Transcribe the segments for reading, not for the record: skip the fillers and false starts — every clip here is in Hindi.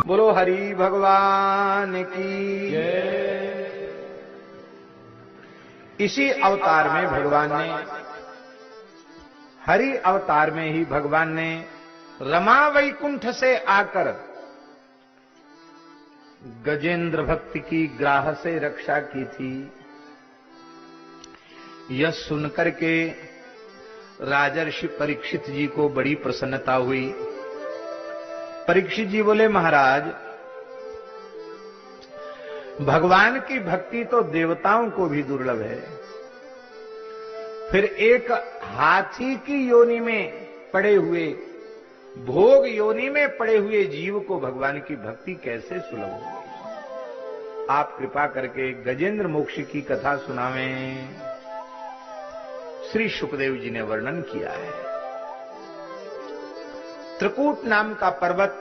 बोलो हरि भगवान की जय। इसी अवतार में भगवान ने, हरि अवतार में ही भगवान ने रमा वैकुंठ से आकर गजेंद्र भक्त की ग्राह से रक्षा की थी। यह सुनकर के राजर्षि परीक्षित जी को बड़ी प्रसन्नता हुई। परीक्षित जी बोले, महाराज, भगवान की भक्ति तो देवताओं को भी दुर्लभ है, फिर एक हाथी की योनि में पड़े हुए, भोग योनि में पड़े हुए जीव को भगवान की भक्ति कैसे सुलभ होगी? आप कृपा करके गजेंद्र मोक्ष की कथा सुनावें। श्री सुखदेव जी ने वर्णन किया है। त्रिकूट नाम का पर्वत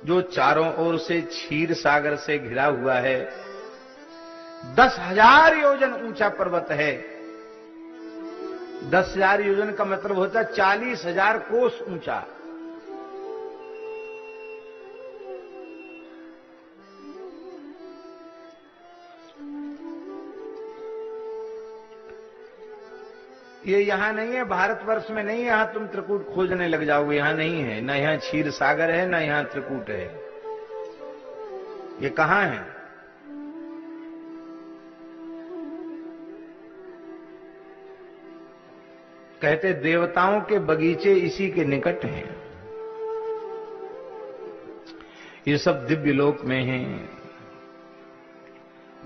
जो चारों ओर से क्षीर सागर से घिरा हुआ है, 10,000 योजन ऊंचा पर्वत है। 10,000 योजन का मतलब होता 40,000 कोस ऊंचा। ये यहां नहीं है, भारतवर्ष में नहीं है। यहां तुम त्रिकूट खोजने लग जाओगे, यहां नहीं है। न यहां क्षीर सागर है, न यहां त्रिकूट है। ये कहां है? कहते देवताओं के बगीचे इसी के निकट हैं। ये सब दिव्य लोक में हैं,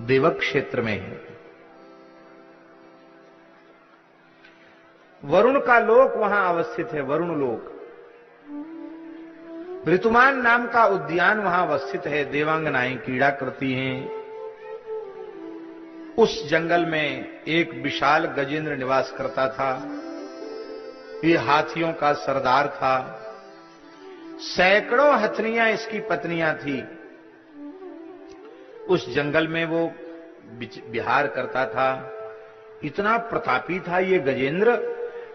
देवक क्षेत्र में है। वरुण का लोक वहां अवस्थित है, वरुण लोक। ऋतुमान नाम का उद्यान वहां अवस्थित है, देवांगनाएं क्रीड़ा करती हैं। उस जंगल में एक विशाल गजेंद्र निवास करता था। ये हाथियों का सरदार था। सैकड़ों हथनियां इसकी पत्नियां थी। उस जंगल में वो विहार करता था। इतना प्रतापी था ये गजेंद्र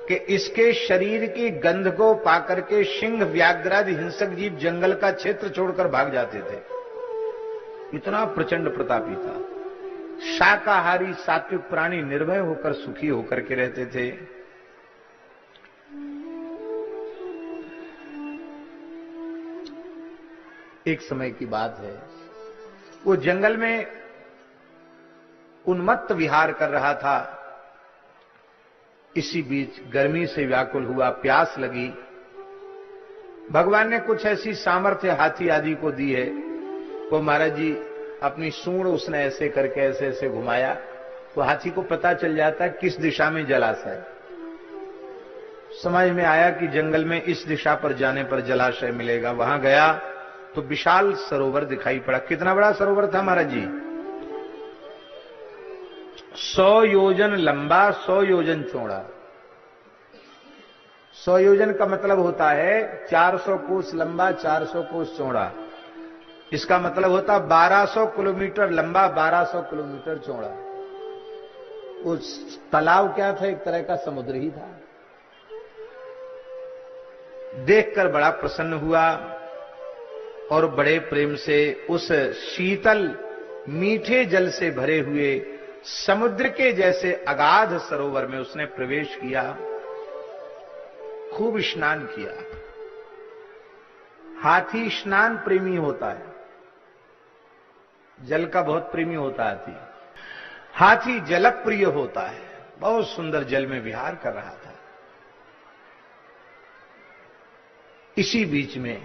कि इसके शरीर की गंध को पाकर के सिंह, व्याघ्रादि हिंसक जीव जंगल का क्षेत्र छोड़कर भाग जाते थे। इतना प्रचंड प्रतापी था। शाकाहारी सात्विक प्राणी निर्भय होकर सुखी होकर के रहते थे। एक समय की बात है, वो जंगल में उन्मत्त विहार कर रहा था। इसी बीच गर्मी से व्याकुल हुआ, प्यास लगी। भगवान ने कुछ ऐसी सामर्थ्य हाथी आदि को दी है। वो महाराज जी अपनी सूंड उसने ऐसे करके ऐसे ऐसे घुमाया, तो हाथी को पता चल जाता है किस दिशा में जलाशय। समझ में आया कि जंगल में इस दिशा पर जाने पर जलाशय मिलेगा। वहां गया तो विशाल सरोवर दिखाई पड़ा। कितना बड़ा सरोवर था महाराज जी? 100 योजन लंबा, 100 योजन चौड़ा। 100 योजन का मतलब होता है 400 कोस लंबा, 400 कोस चौड़ा। इसका मतलब होता 1200 किलोमीटर लंबा, 1200 किलोमीटर चौड़ा। उस तालाब क्या था? एक तरह का समुद्र ही था। देखकर बड़ा प्रसन्न हुआ और बड़े प्रेम से उस शीतल मीठे जल से भरे हुए समुद्र के जैसे अगाध सरोवर में उसने प्रवेश किया। खूब स्नान किया। हाथी स्नान प्रेमी होता है, जल का बहुत प्रेमी होता है हाथी। हाथी जलप्रिय होता है। बहुत सुंदर जल में विहार कर रहा था। इसी बीच में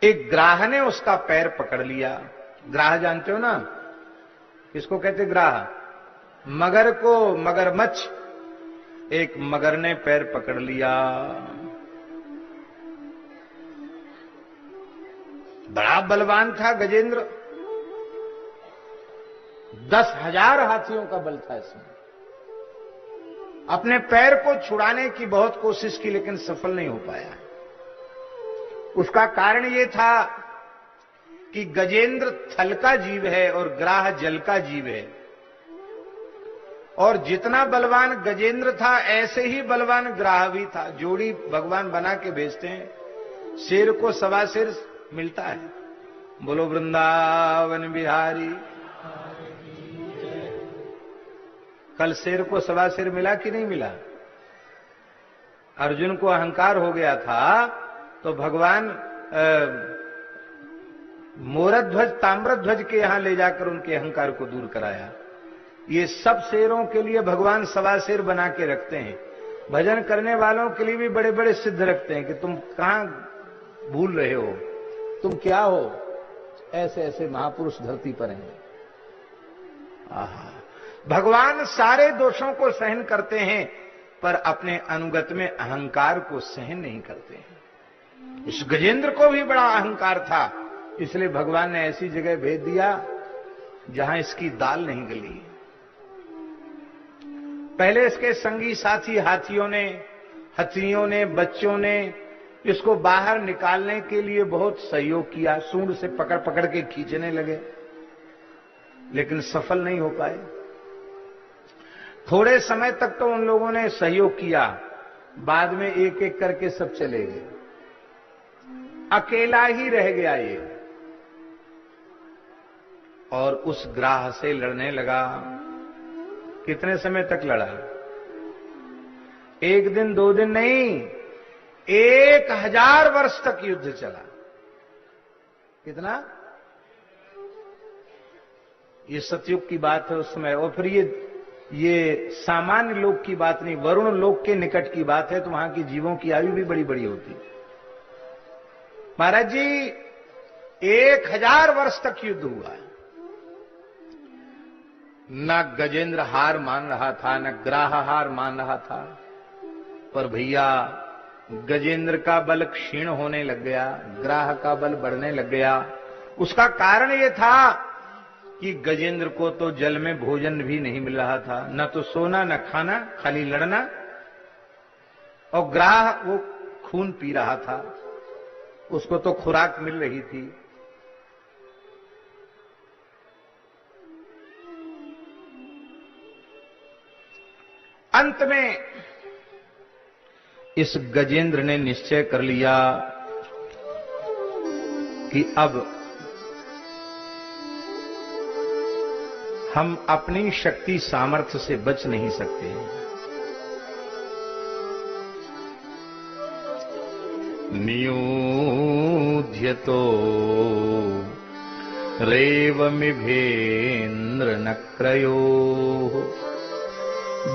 एक ग्राह ने उसका पैर पकड़ लिया। ग्राह जानते हो ना, किसको कहते? ग्राह। मगर को मगरमच्छ। एक मगर ने पैर पकड़ लिया। बड़ा बलवान था गजेंद्र। 10,000 हाथियों का बल था इसमें। अपने पैर को छुड़ाने की बहुत कोशिश की, लेकिन सफल नहीं हो पाया। उसका कारण यह था कि गजेंद्र थल का जीव है और ग्राह जल का जीव है। और जितना बलवान गजेंद्र था, ऐसे ही बलवान ग्राह भी था। जोड़ी भगवान बना के भेजते हैं। शेर को सवा शेर मिलता है। बोलो वृंदावन बिहारी। कल शेर को सवा शेर मिला कि नहीं मिला? अर्जुन को अहंकार हो गया था तो भगवान मोरध्वज ताम्रध्वज के यहां ले जाकर उनके अहंकार को दूर कराया। ये सब शेरों के लिए भगवान सवा शेर बना के रखते हैं। भजन करने वालों के लिए भी बड़े बड़े सिद्ध रखते हैं कि तुम कहां भूल रहे हो, तुम क्या हो। ऐसे ऐसे महापुरुष धरती पर हैं। आहा, भगवान सारे दोषों को सहन करते हैं पर अपने अनुगत में अहंकार को सहन नहीं करते हैं। इस गजेंद्र को भी बड़ा अहंकार था, इसलिए भगवान ने ऐसी जगह भेज दिया जहां इसकी दाल नहीं गली। पहले इसके संगी साथी हाथियों ने, हथिनियों ने, बच्चों ने इसको बाहर निकालने के लिए बहुत सहयोग किया। सूंड से पकड़ पकड़ के खींचने लगे, लेकिन सफल नहीं हो पाए। थोड़े समय तक तो उन लोगों ने सहयोग किया, बाद में एक एक करके सब चले गए। अकेला ही रह गया ये, और उस ग्राह से लड़ने लगा। कितने समय तक लड़ा? एक दिन दो दिन नहीं, 1000 वर्ष तक युद्ध चला। कितना? ये सतयुग की बात है उस समय। और फिर ये सामान्य लोक की बात नहीं, वरुण लोक के निकट की बात है, तो वहां की जीवों की आयु भी बड़ी बड़ी होती। महाराज जी 1000 वर्ष तक युद्ध हुआ। न गजेंद्र हार मान रहा था, न ग्राह हार मान रहा था, पर भैया गजेंद्र का बल क्षीण होने लग गया, ग्राह का बल बढ़ने लग गया। उसका कारण यह था कि गजेंद्र को तो जल में भोजन भी नहीं मिल रहा था, न तो सोना न खाना, खाली लड़ना। और ग्राह वो खून पी रहा था, उसको तो खुराक मिल रही थी। अंत में इस गजेंद्र ने निश्चय कर लिया कि अब हम अपनी शक्ति सामर्थ्य से बच नहीं सकते। नियोध्यतो रेवमिभेन्द्र नक्रयो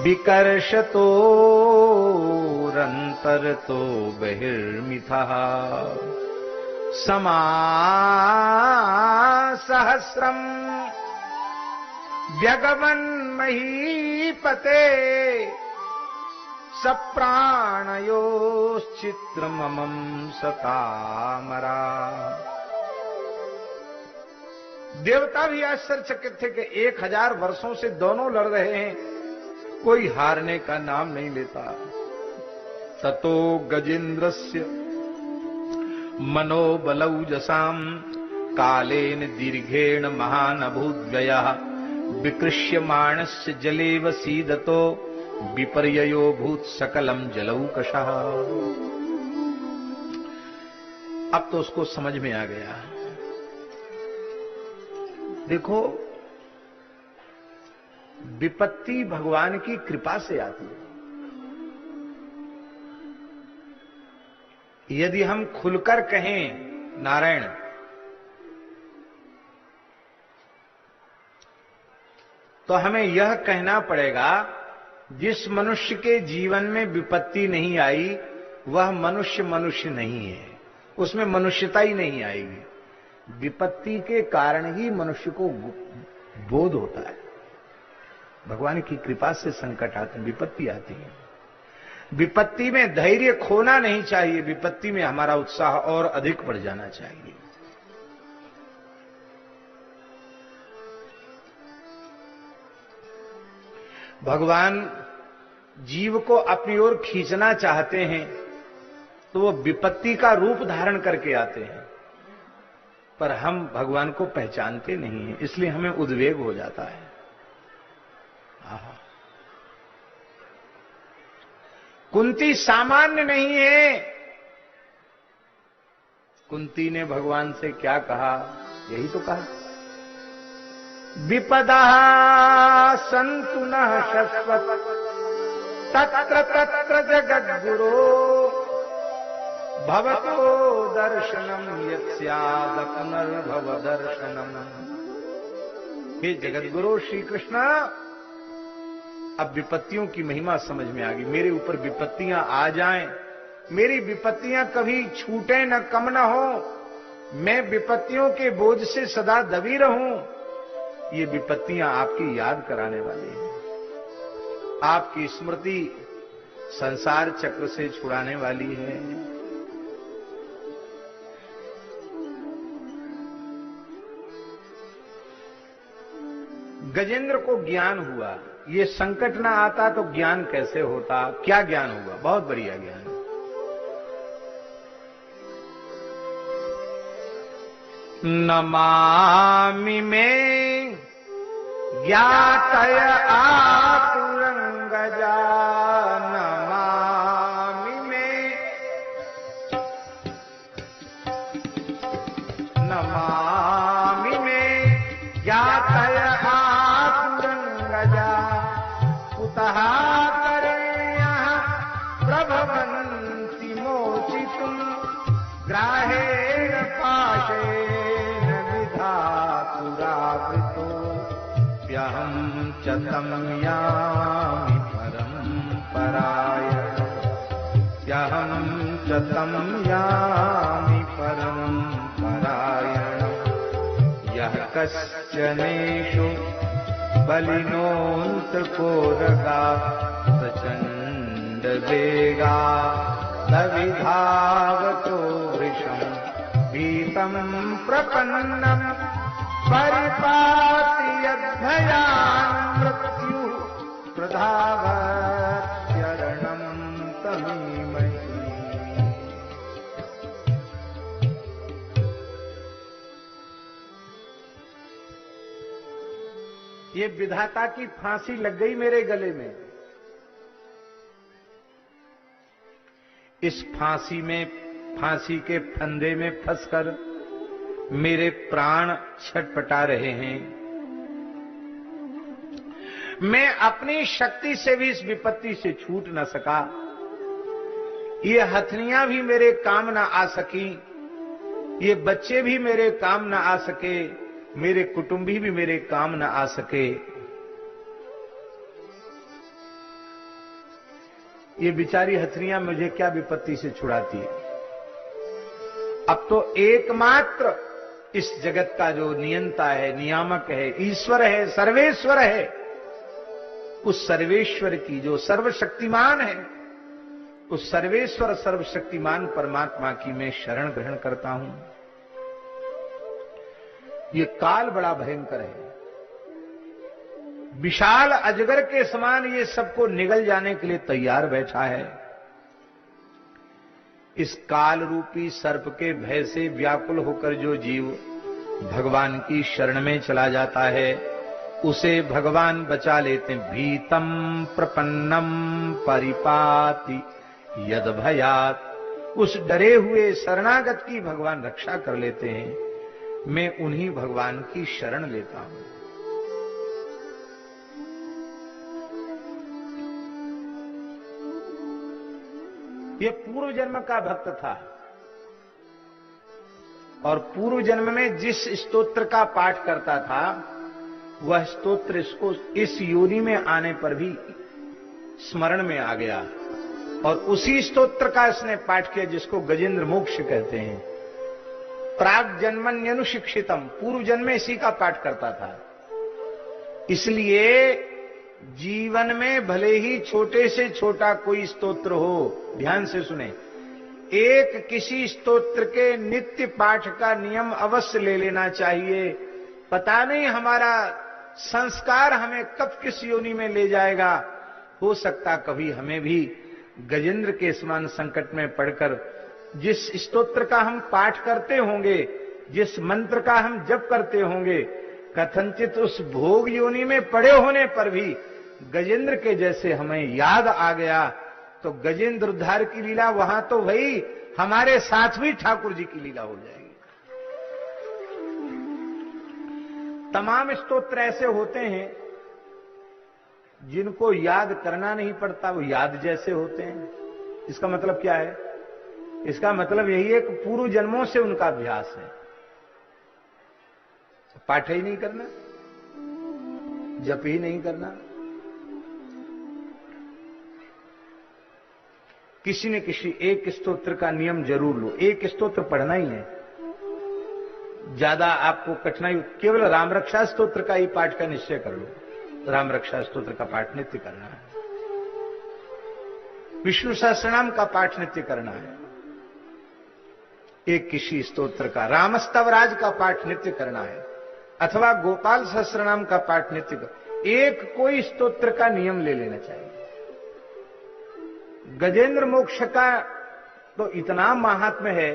विकर्षतो रंतरतो बहिर्मिथः समासहस्रम व्यगमन् महीपते सप्राणयोश्चित्रममं सतामरा। देवता भी आश्चर्यचकित थे कि 1000 वर्षों से दोनों लड़ रहे हैं, कोई हारने का नाम नहीं लेता। ततो गजेन्द्रस्य मनोबलौजसाम कालेन दीर्घेण महानभूद्व्ययः विकृष्यमाणस्य जलेव सीदतो विपर्ययो भूत सकलम जलौकशः। अब तो उसको समझ में आ गया। देखो, विपत्ति भगवान की कृपा से आती है। यदि हम खुलकर कहें नारायण, तो हमें यह कहना पड़ेगा जिस मनुष्य के जीवन में विपत्ति नहीं आई वह मनुष्य मनुष्य नहीं है, उसमें मनुष्यता ही नहीं आएगी। विपत्ति के कारण ही मनुष्य को बोध होता है। भगवान की कृपा से संकट आते, विपत्ति आती है। विपत्ति में धैर्य खोना नहीं चाहिए, विपत्ति में हमारा उत्साह और अधिक बढ़ जाना चाहिए। भगवान जीव को अपनी ओर खींचना चाहते हैं तो वो विपत्ति का रूप धारण करके आते हैं, पर हम भगवान को पहचानते नहीं हैं, इसलिए हमें उद्वेग हो जाता है। कुंती सामान्य नहीं है, कुंती ने भगवान से क्या कहा? यही तो कहा, विपदा सन्तु नः शश्वत् तत्र तत्र जगद्गुरो भवतो दर्शनम यस्याद पुनर्भव दर्शनम। हे जगद्गुरु श्री कृष्ण, अब विपत्तियों की महिमा समझ में आ गई। मेरे ऊपर विपत्तियां आ जाएं, मेरी विपत्तियां कभी छूटे न कम न हो, मैं विपत्तियों के बोझ से सदा दबी रहूं, ये विपत्तियां आपकी याद कराने वाली हैं, आपकी स्मृति संसार चक्र से छुड़ाने वाली है। गजेंद्र को ज्ञान हुआ, ये संकट ना आता तो ज्ञान कैसे होता? क्या ज्ञान हुआ? बहुत बढ़िया ज्ञान। नमामि में ज्ञातय आतुरंगजा, नमामि में, नमामि में ज्ञातय आतुरंगजा, कुतः करण्यः प्रभवन्ति मोचितुम् ग्राहेण पाशेन विधातुरावृतो, यहं च तं यामि परम्पराय, यहं च तं यामि परम्पराय। यः कश्चनेषु बलिनोऽन्तकोरगा प्रचण्ड वेगा दविधावतो वृषम्, भीतं प्रपन्नं परिपाति यद्भयान् मृत्युः प्रधावत्यरणं तमीमहि। ये विधाता की फांसी लग गई मेरे गले में। इस फांसी के फंदे में फंसकर मेरे प्राण छटपटा रहे हैं। मैं अपनी शक्ति से भी इस विपत्ति से छूट न सका। ये हथनियां भी मेरे काम न आ सकी, ये बच्चे भी मेरे काम न आ सके, मेरे कुटुंबी भी मेरे काम न आ सके। ये बेचारी हथनियां मुझे क्या विपत्ति से छुड़ाती है। अब तो एकमात्र इस जगत का जो नियंता है, नियामक है, ईश्वर है, सर्वेश्वर है, उस सर्वेश्वर की, जो सर्वशक्तिमान है, उस सर्वेश्वर सर्वशक्तिमान परमात्मा की मैं शरण ग्रहण करता हूं। ये काल बड़ा भयंकर है, विशाल अजगर के समान ये सबको निगल जाने के लिए तैयार बैठा है। इस काल रूपी सर्प के भय से व्याकुल होकर जो जीव भगवान की शरण में चला जाता है, उसे भगवान बचा लेते हैं। भीतम प्रपन्नम परिपाति यद भयात, उस डरे हुए शरणागत की भगवान रक्षा कर लेते हैं। मैं उन्हीं भगवान की शरण लेता हूं। ये पूर्व जन्म का भक्त था और पूर्व जन्म में जिस स्तोत्र का पाठ करता था, वह स्तोत्र इसको इस योनि में आने पर भी स्मरण में आ गया और उसी स्तोत्र का इसने पाठ किया जिसको गजेंद्र मोक्ष कहते हैं। प्राग जन्मन्यनुशिक्षितम, पूर्व जन्म में इसी का पाठ करता था। इसलिए जीवन में भले ही छोटे से छोटा कोई स्तोत्र हो, ध्यान से सुने, एक किसी स्तोत्र के नित्य पाठ का नियम अवश्य ले लेना चाहिए। पता नहीं हमारा संस्कार हमें कब किस योनि में ले जाएगा। हो सकता कभी हमें भी गजेंद्र के समान संकट में पड़कर जिस स्तोत्र का हम पाठ करते होंगे, जिस मंत्र का हम जप करते होंगे, कथनचित उस भोग योनि में पड़े होने पर भी गजेंद्र के जैसे हमें याद आ गया तो गजेंद्र उद्धार की लीला वहां तो वही हमारे साथ भी ठाकुर जी की लीला हो जाएगी। तमाम स्तोत्र ऐसे होते हैं जिनको याद करना नहीं पड़ता, वो याद जैसे होते हैं। इसका मतलब क्या है? इसका मतलब यही है कि पूर्व जन्मों से उनका अभ्यास है। पाठ ही नहीं करना, जप ही नहीं करना, किसी न किसी एक स्तोत्र का नियम जरूर लो। एक स्तोत्र पढ़ना ही है, ज्यादा आपको कठिनाई, केवल राम रक्षा स्तोत्र का ही पाठ का निश्चय कर लो। राम रक्षा स्तोत्र का पाठ नित्य करना है, विष्णु सहस्त्रनाम का पाठ नित्य करना है, एक किसी स्तोत्र का रामस्तवराज का पाठ नित्य करना है, अथवा गोपाल सहस्त्रनाम का पाठ नित्य कर, एक कोई स्तोत्र का नियम ले लेना चाहिए। गजेंद्र मोक्ष का तो इतना महात्म्य है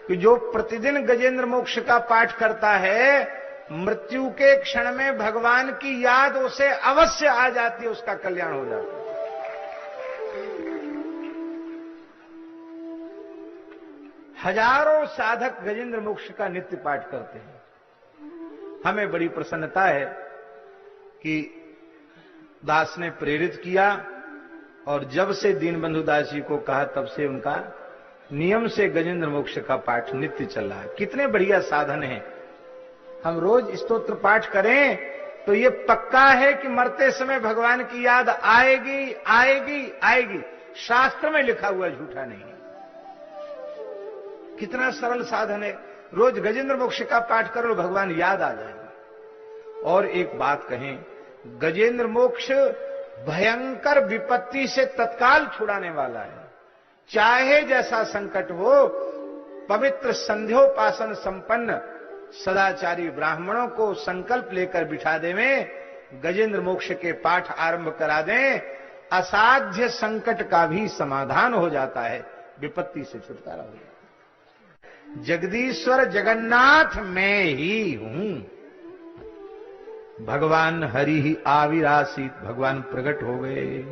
कि जो प्रतिदिन गजेंद्र मोक्ष का पाठ करता है, मृत्यु के क्षण में भगवान की याद उसे अवश्य आ जाती है, उसका कल्याण हो जाता है। हजारों साधक गजेंद्र मोक्ष का नित्य पाठ करते हैं। हमें बड़ी प्रसन्नता है कि दास ने प्रेरित किया, और जब से दीनबंधु दास जी को कहा तब से उनका नियम से गजेंद्र मोक्ष का पाठ नित्य चल रहा है। कितने बढ़िया साधन है। हम रोज स्तोत्र पाठ करें तो ये पक्का है कि मरते समय भगवान की याद आएगी आएगी आएगी। शास्त्र में लिखा हुआ झूठा नहीं है। कितना सरल साधन है। रोज गजेंद्र मोक्ष का पाठ करो, भगवान याद आ जाएगा। और एक बात कहें, गजेंद्र मोक्ष भयंकर विपत्ति से तत्काल छुड़ाने वाला है। चाहे जैसा संकट हो, पवित्र संध्योपासन संपन्न सदाचारी ब्राह्मणों को संकल्प लेकर बिठा देवें, गजेंद्र मोक्ष के पाठ आरंभ करा दें, असाध्य संकट का भी समाधान हो जाता है, विपत्ति से छुटकारा हो जाता है। जगदीश्वर जगन्नाथ मैं ही हूं, भगवान हरि ही आविरासित, भगवान प्रकट हो गए।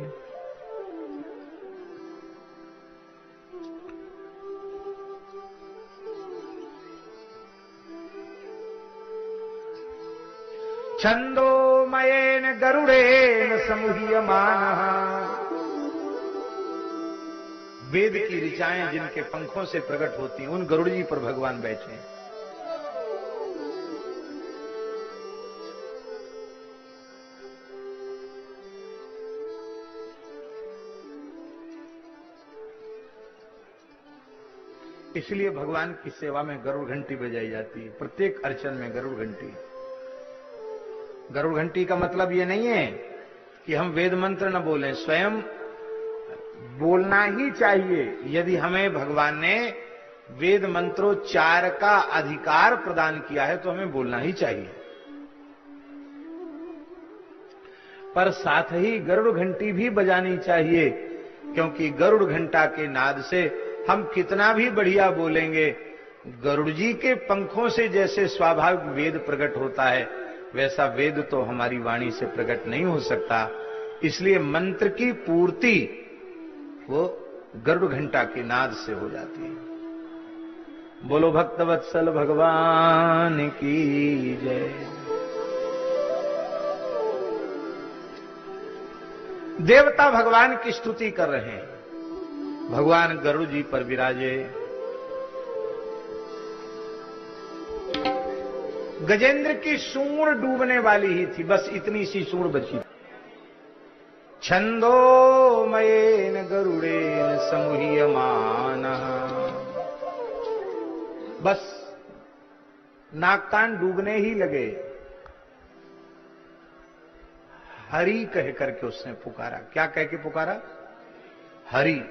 छंदोमयेन गरुड़ेन समूह्यमानः, वेद की ऋचाएं जिनके पंखों से प्रकट होती हैं, उन गरुड़ जी पर भगवान बैठे हैं। इसलिए भगवान की सेवा में गरुड़ घंटी बजाई जाती है। प्रत्येक अर्चन में गरुड़ घंटी। गरुड़ घंटी का मतलब ये नहीं है कि हम वेद मंत्र न बोलें, स्वयं बोलना ही चाहिए। यदि हमें भगवान ने वेद मंत्रोच्चार का अधिकार प्रदान किया है तो हमें बोलना ही चाहिए। पर साथ ही गरुड़ घंटी भी बजानी चाहिए, क्योंकि गरुड़ घंटा के नाद से हम कितना भी बढ़िया बोलेंगे, गरुड़ जी के पंखों से जैसे स्वाभाविक वेद प्रकट होता है, वैसा वेद तो हमारी वाणी से प्रकट नहीं हो सकता। इसलिए मंत्र की पूर्ति वो गरुड़ घंटा के नाद से हो जाती है। बोलो भक्तवत्सल भगवान की जय। देवता भगवान की स्तुति कर रहे हैं। भगवान गरुड़ जी पर विराजे। गजेंद्र की सूंड डूबने वाली ही थी, बस इतनी सी सूंड बची। छंदोमयेन गरुड़ेन समूह्यमानः, बस नाक कान डूबने ही लगे। हरि कह करके उसने पुकारा। क्या कह के पुकारा? हरि।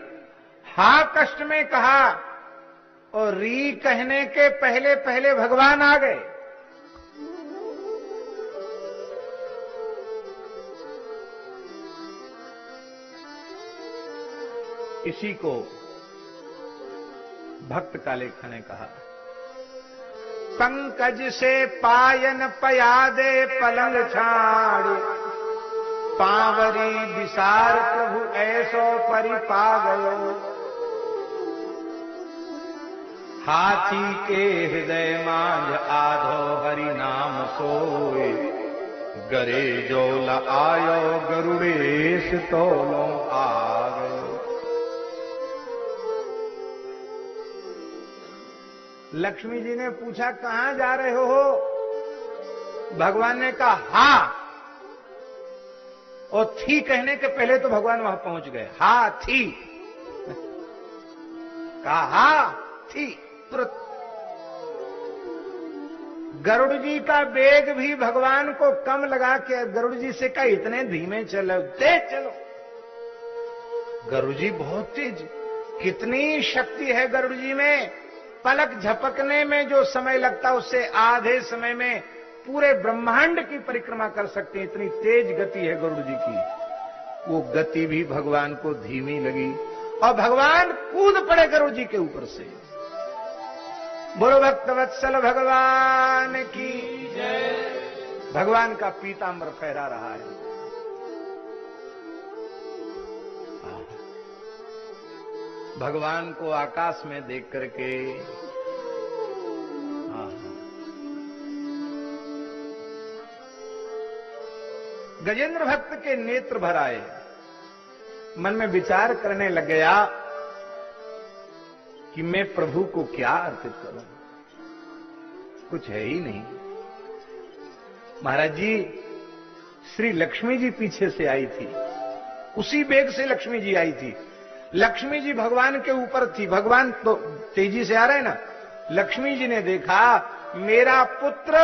हा कष्ट में कहा, और री कहने के पहले पहले भगवान आ गए। इसी को भक्त कालेखा ने कहा, पंकज से पायन पयादे पलंग छाड़, पावरी विसार प्रभु ऐसो परिपा गयो। हाथी के हृदय मांझ आधो हरि नाम सोए, गरे जोल आयो गरुड़ेश तोलो आग। लक्ष्मी जी ने पूछा कहां जा रहे हो? भगवान ने कहा हा, और थी कहने के पहले तो भगवान वहां पहुंच गए। हा थी कहा, हा थी तुरंत। गरुड़ जी का वेग भी भगवान को कम लगा के गरुड़ जी से कहा इतने धीमे चलो, तेज चलो। गरुड़ जी बहुत तेज, कितनी शक्ति है गरुड़ जी में। पलक झपकने में जो समय लगता उससे आधे समय में पूरे ब्रह्मांड की परिक्रमा कर सकते हैं, इतनी तेज गति है गरुड़ जी की। वो गति भी भगवान को धीमी लगी और भगवान कूद पड़े गरुड़ जी के ऊपर से। बोलो भक्त वत्सल भगवान की जय। भगवान का पीतांबर फहरा रहा है। भगवान को आकाश में देख करके गजेंद्र भक्त के नेत्र भर आए। मन में विचार करने लग गया कि मैं प्रभु को क्या अर्पित करूं, कुछ है ही नहीं। महाराज जी, श्री लक्ष्मी जी पीछे से आई थी, उसी वेग से लक्ष्मी जी आई थी। लक्ष्मी जी भगवान के ऊपर थी, भगवान तो तेजी से आ रहे ना। लक्ष्मी जी ने देखा मेरा पुत्र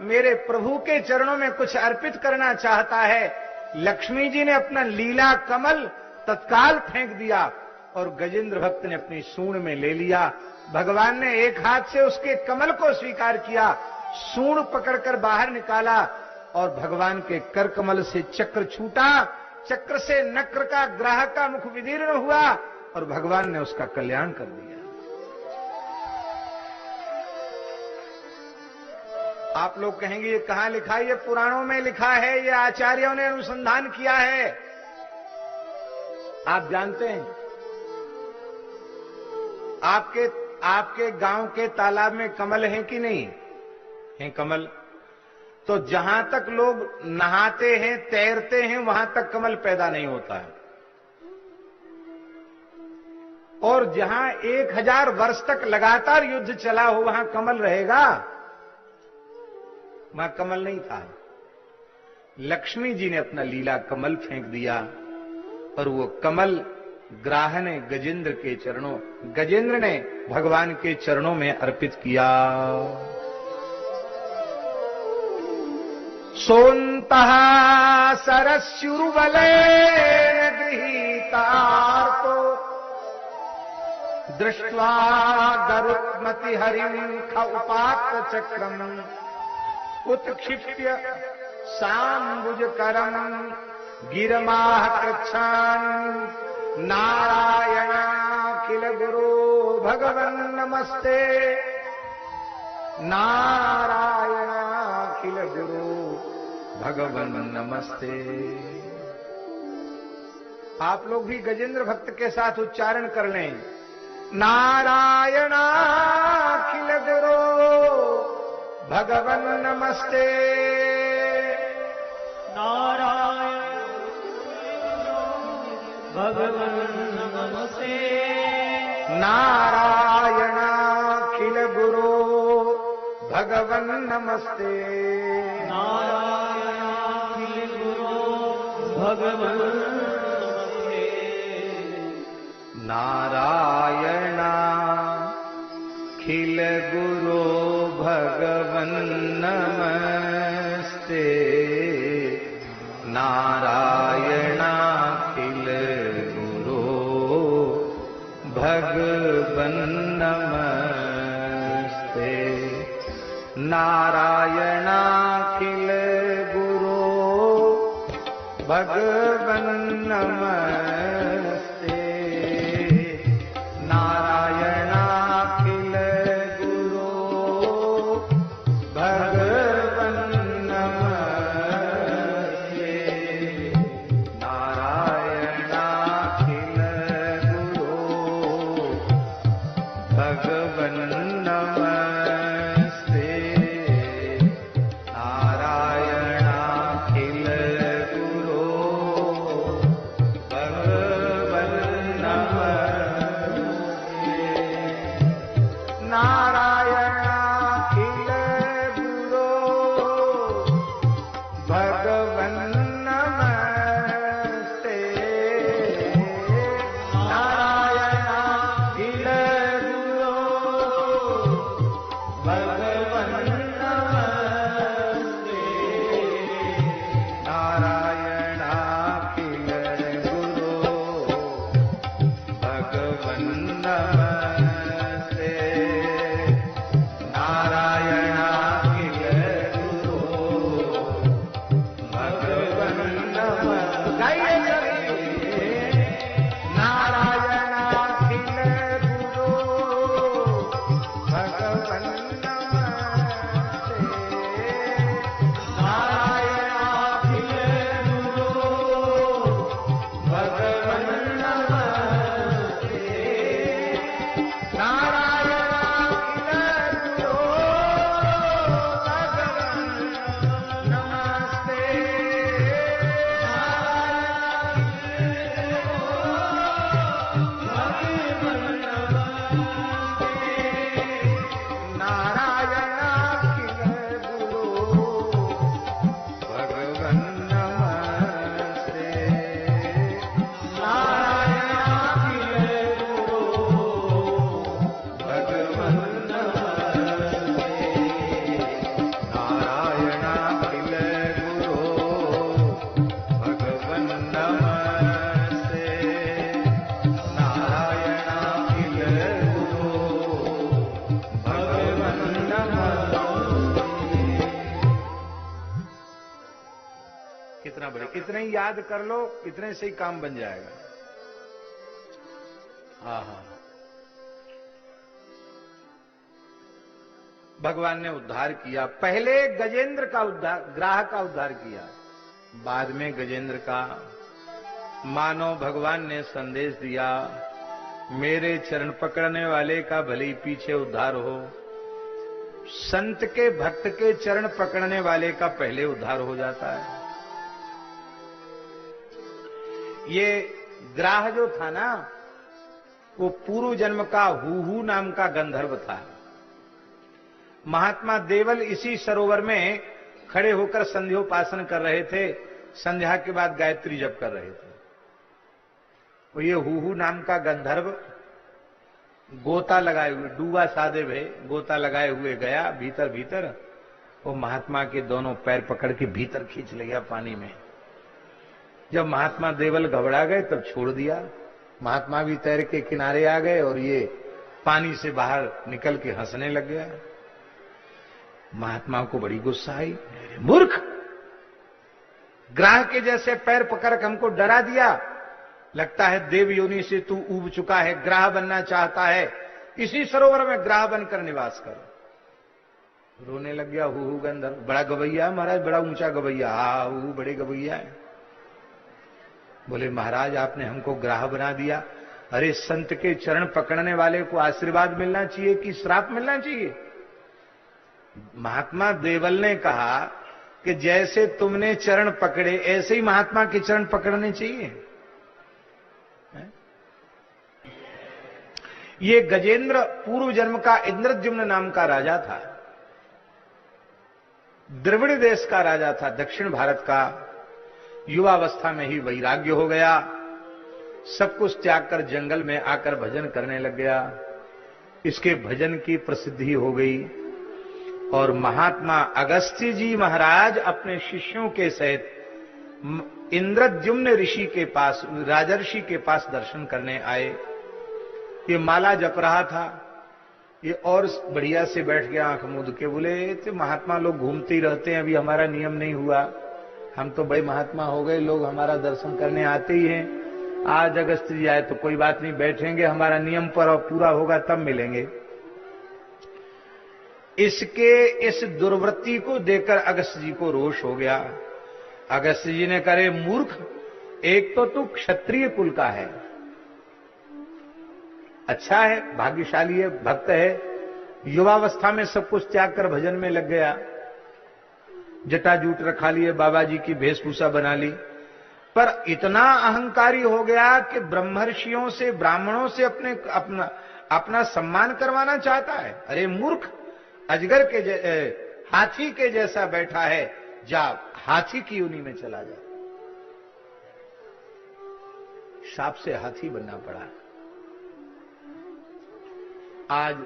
मेरे प्रभु के चरणों में कुछ अर्पित करना चाहता है। लक्ष्मी जी ने अपना लीला कमल तत्काल फेंक दिया और गजेंद्र भक्त ने अपनी सूंड में ले लिया। भगवान ने एक हाथ से उसके कमल को स्वीकार किया, सूंड पकड़कर बाहर निकाला और भगवान के कर कमल से चक्र छूटा। चक्र से नक्र का ग्राह का मुख विदीर्ण हुआ और भगवान ने उसका कल्याण कर दिया। आप लोग कहेंगे ये कहां लिखा है? ये पुराणों में लिखा है, ये आचार्यों ने अनुसंधान किया है। आप जानते हैं आपके गांव के तालाब में कमल हैं कि नहीं हैं? कमल तो जहां तक लोग नहाते हैं तैरते हैं वहां तक कमल पैदा नहीं होता है, और जहां 1000 वर्ष तक लगातार युद्ध चला हो वहां कमल रहेगा? वहां कमल नहीं था। लक्ष्मी जी ने अपना लीला कमल फेंक दिया और वो कमल ग्राह ने गजेंद्र के चरणों, गजेंद्र ने भगवान के चरणों में अर्पित किया। सोन्तः सरस्युर्बलेन गृहीतार्तो दृष्ट्वा गरुत्मति हरिं ख उपात्त चक्रम् उत्क्षिप्य साम्बुजकरं गिरमाह कृच्छान् नारायणाखिल गुरो भगवन् नमस्ते। नारायणाखिल गुरो भगवन् नमस्ते। आप लोग भी गजेंद्र भक्त के साथ उच्चारण कर लें, नारायणाखिल गुरो भगवन् नमस्ते। नारायण भगवन् नमस्ते। नारायणाखिल गुरो भगवन् नमस्ते। नारायणाखिल गुरो भगवन् नमस्ते। नारायणाखिल गुरो भगवन् नमस्ते। नारायणाखिल गुरो भगवन् नमस्ते। नारायणाखिल गुरो भगवन् नमस्ते। नारायणाखिल गुरो भगवन् नमस्ते। नारायणाखिल गुरो भगवन् इतने ही याद कर लो, इतने से ही काम बन जाएगा। हाँ हाँ, भगवान ने उद्धार किया। पहले गजेंद्र का उद्धार, ग्राह का उद्धार किया, बाद में गजेंद्र का। मानो भगवान ने संदेश दिया, मेरे चरण पकड़ने वाले का भले ही पीछे उद्धार हो, संत के भक्त के चरण पकड़ने वाले का पहले उद्धार हो जाता है। ये ग्राह जो था ना, वो पूर्व जन्म का हूहू नाम का गंधर्व था। महात्मा देवल इसी सरोवर में खड़े होकर संध्योपासन कर रहे थे, संध्या के बाद गायत्री जप कर रहे थे। तो ये हूहू नाम का गंधर्व गोता लगाए हुए, डूबा सादे भे गोता लगाए हुए गया भीतर भीतर, वो महात्मा के दोनों पैर पकड़ के भीतर खींच ले गया पानी में। जब महात्मा देवल घबरा गए तब छोड़ दिया। महात्मा भी तैर के किनारे आ गए और ये पानी से बाहर निकल के हंसने लग गया। महात्मा को बड़ी गुस्सा आई, मूर्ख, ग्राह के जैसे पैर पकड़ के हमको डरा दिया, लगता है देव योनि से तू ऊब चुका है, ग्राह बनना चाहता है, इसी सरोवर में ग्राह बनकर निवास कर। रोने लग गया हूहू गंधर्व। बड़ा गवैया महाराज, बड़ा ऊंचा गवैया। हाँ, हूहू बड़े गवैया है। बोले महाराज आपने हमको ग्राह बना दिया। अरे संत के चरण पकड़ने वाले को आशीर्वाद मिलना चाहिए कि श्राप मिलना चाहिए? महात्मा देवल ने कहा कि जैसे तुमने चरण पकड़े ऐसे ही महात्मा के चरण पकड़ने चाहिए। ये गजेंद्र पूर्व जन्म का इंद्रद्युम्न नाम का राजा था, द्रविड़ देश का राजा था, दक्षिण भारत का। युवावस्था में ही वैराग्य हो गया, सब कुछ त्याग कर जंगल में आकर भजन करने लग गया। इसके भजन की प्रसिद्धि हो गई और महात्मा अगस्त्य जी महाराज अपने शिष्यों के सहित इंद्रद्युम्न ऋषि के पास, राजर्षि के पास दर्शन करने आए। ये माला जप रहा था, ये और बढ़िया से बैठ गया आंख मूंद के। बोले तो महात्मा लोग घूमते ही रहते हैं, अभी हमारा नियम नहीं हुआ, हम तो बड़े महात्मा हो गए, लोग हमारा दर्शन करने आते ही हैं। आज अगस्त्य जी आए तो कोई बात नहीं, बैठेंगे, हमारा नियम पर पूरा होगा तब मिलेंगे। इसके इस दुर्वृत्ति को देखकर अगस्त्य जी को रोष हो गया। अगस्त्य जी ने कहा, मूर्ख, एक तो तू क्षत्रिय कुल का है, अच्छा है, भाग्यशाली है, भक्त है, युवावस्था में सब कुछ त्याग कर भजन में लग गया, जटाजूट रखा लिए, बाबा जी की वेशभूषा बना ली, पर इतना अहंकारी हो गया कि ब्रह्मर्षियों से, ब्राह्मणों से अपना सम्मान करवाना चाहता है। अरे मूर्ख, अजगर के हाथी के जैसा बैठा है, जा हाथी की योनि में चला जा। शाप से हाथी बनना पड़ा। आज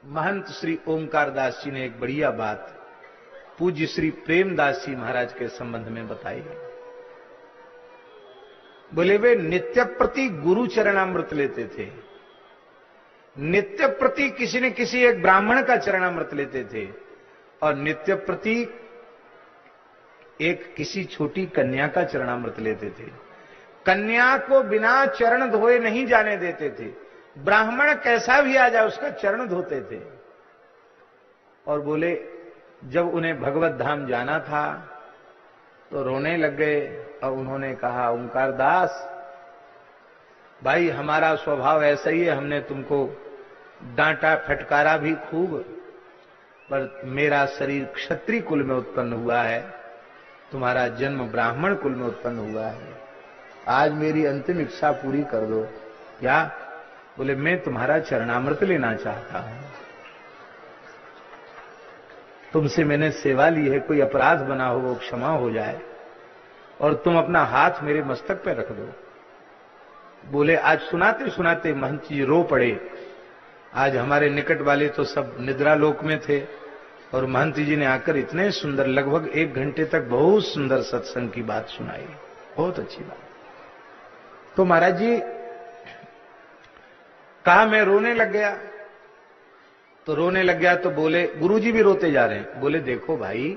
महंत श्री ओमकार दास जी ने एक बढ़िया बात पूज्य श्री प्रेमदास जी महाराज के संबंध में बताई। बोले वे नित्य प्रति गुरु चरणामृत लेते थे, नित्य प्रति किसी न किसी एक ब्राह्मण का चरणामृत लेते थे, और नित्य प्रति एक किसी छोटी कन्या का चरणामृत लेते थे। कन्या को बिना चरण धोए नहीं जाने देते थे, ब्राह्मण कैसा भी आ जाए उसका चरण धोते थे। और बोले जब उन्हें भगवत धाम जाना था तो रोने लग गए, और उन्होंने कहा ओंकार दास भाई हमारा स्वभाव ऐसा ही है, हमने तुमको डांटा फटकारा भी खूब, पर मेरा शरीर क्षत्रिय कुल में उत्पन्न हुआ है, तुम्हारा जन्म ब्राह्मण कुल में उत्पन्न हुआ है, आज मेरी अंतिम इच्छा पूरी कर दो। क्या? बोले मैं तुम्हारा चरणामृत लेना चाहता हूं, तुमसे मैंने सेवा ली है, कोई अपराध बना हो वो क्षमा हो जाए, और तुम अपना हाथ मेरे मस्तक पे रख दो। बोले आज सुनाते सुनाते महंत जी रो पड़े। आज हमारे निकट वाले तो सब निद्रा लोक में थे, और महंत जी ने आकर इतने सुंदर लगभग 1 घंटे तक बहुत सुंदर सत्संग की बात सुनाई, बहुत अच्छी बात। तो महाराज जी कहा मैं रोने लग गया, तो रोने लग गया तो बोले गुरुजी भी रोते जा रहे हैं। बोले देखो भाई,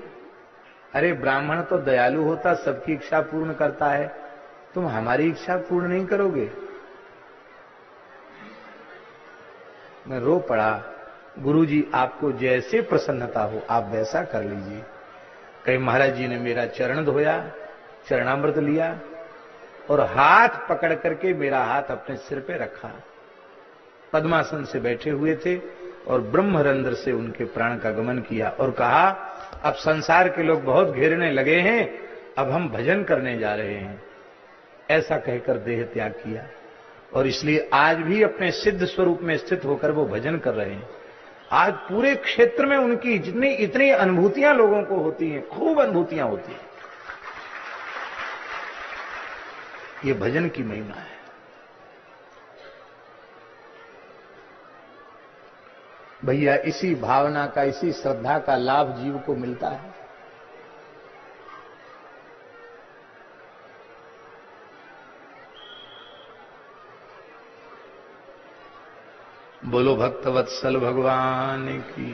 अरे ब्राह्मण तो दयालु होता, सबकी इच्छा पूर्ण करता है, तुम हमारी इच्छा पूर्ण नहीं करोगे। मैं रो पड़ा। गुरुजी आपको जैसे प्रसन्नता हो आप वैसा कर लीजिए। कहीं महाराज जी ने मेरा चरण धोया, चरणामृत लिया, और हाथ पकड़ करके मेरा हाथ अपने सिर पे रखा। पद्मासन से बैठे हुए थे, और ब्रह्मरंध्र से उनके प्राण का गमन किया, और कहा अब संसार के लोग बहुत घेरने लगे हैं, अब हम भजन करने जा रहे हैं। ऐसा कहकर देह त्याग किया, और इसलिए आज भी अपने सिद्ध स्वरूप में स्थित होकर वो भजन कर रहे हैं। आज पूरे क्षेत्र में उनकी जितनी इतनी अनुभूतियां लोगों को होती हैं, खूब अनुभूतियां होती हैं। ये भजन की महिमा है। भैया इसी भावना का, इसी श्रद्धा का लाभ जीव को मिलता है। बोलो भक्तवत्सल भगवान की।